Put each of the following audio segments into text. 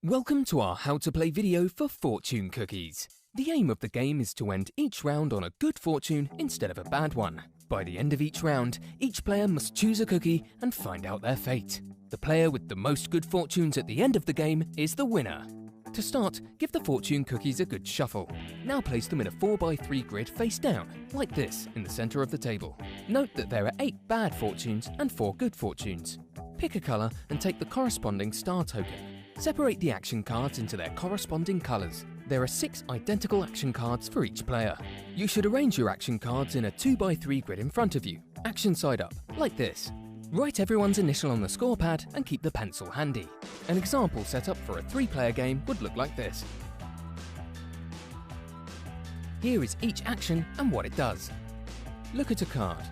Welcome to our how to play video for fortune cookies. The aim of the game is to end each round on a good fortune instead of a bad one. By the end of each round, each player must choose a cookie and find out their fate. The player with the most good fortunes at the end of the game is the winner. To start, give the fortune cookies a good shuffle. Now place them in a 4x3 grid face down, like this, in the center of the table. Note that there are 8 bad fortunes and 4 good fortunes. Pick a color and take the corresponding star token. Separate the action cards into their corresponding colors. There are 6 identical action cards for each player. You should arrange your action cards in a 2x3 grid in front of you, action side up, like this. Write everyone's initial on the score pad and keep the pencil handy. An example setup for a 3-player game would look like this. Here is each action and what it does. Look at a card.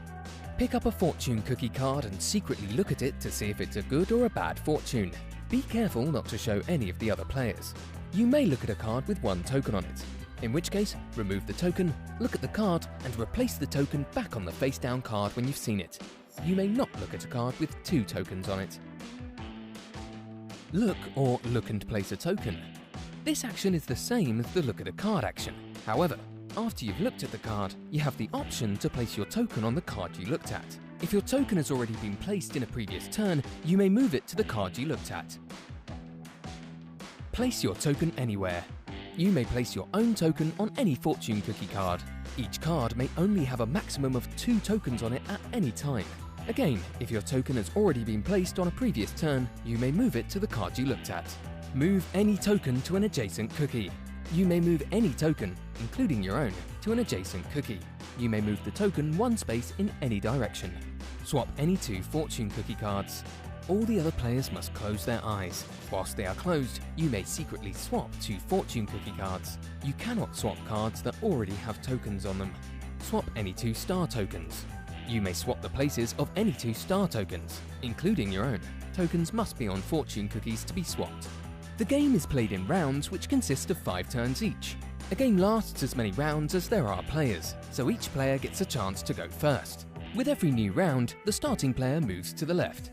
Pick up a fortune cookie card and secretly look at it to see if it's a good or a bad fortune. Be careful not to show any of the other players. You may look at a card with 1 token on it, in which case, remove the token, look at the card, and replace the token back on the face-down card when you've seen it. You may not look at a card with 2 tokens on it. Look or look and place a token. This action is the same as the look at a card action. However, after you've looked at the card, you have the option to place your token on the card you looked at. If your token has already been placed in a previous turn, you may move it to the card you looked at. Place your token anywhere. You may place your own token on any fortune cookie card. Each card may only have a maximum of 2 tokens on it at any time. Again, if your token has already been placed on a previous turn, you may move it to the card you looked at. Move any token to an adjacent cookie. You may move any token, including your own, to an adjacent cookie. You may move the token 1 space in any direction. Swap any 2 fortune cookie cards. All the other players must close their eyes. Whilst they are closed, you may secretly swap 2 fortune cookie cards. You cannot swap cards that already have tokens on them. Swap any 2 star tokens. You may swap the places of any 2 star tokens, including your own. Tokens must be on fortune cookies to be swapped. The game is played in rounds which consist of 5 turns each. A game lasts as many rounds as there are players, so each player gets a chance to go first. With every new round, the starting player moves to the left.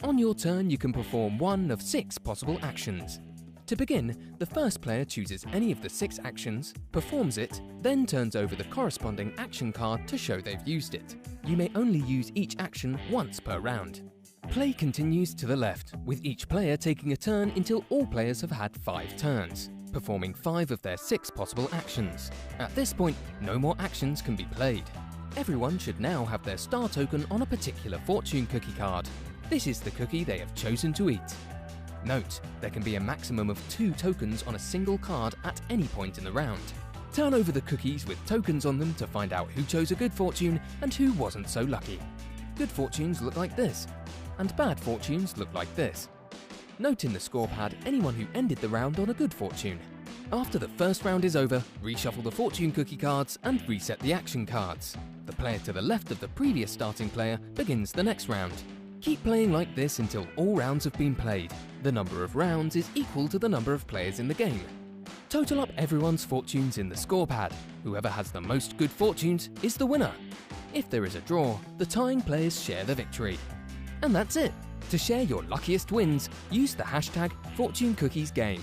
On your turn, you can perform 1 of 6 possible actions. To begin, the first player chooses any of the 6 actions, performs it, then turns over the corresponding action card to show they've used it. You may only use each action once per round. Play continues to the left, with each player taking a turn until all players have had 5 turns, performing 5 of their 6 possible actions. At this point, no more actions can be played. Everyone should now have their star token on a particular fortune cookie card. This is the cookie they have chosen to eat. Note, there can be a maximum of 2 tokens on a single card at any point in the round. Turn over the cookies with tokens on them to find out who chose a good fortune and who wasn't so lucky. Good fortunes look like this, and bad fortunes look like this. Note in the score pad anyone who ended the round on a good fortune. After the first round is over, reshuffle the fortune cookie cards and reset the action cards. The player to the left of the previous starting player begins the next round. Keep playing like this until all rounds have been played. The number of rounds is equal to the number of players in the game. Total up everyone's fortunes in the score pad. Whoever has the most good fortunes is the winner. If there is a draw, the tying players share the victory. And that's it. To share your luckiest wins, use the hashtag FortuneCookiesGame.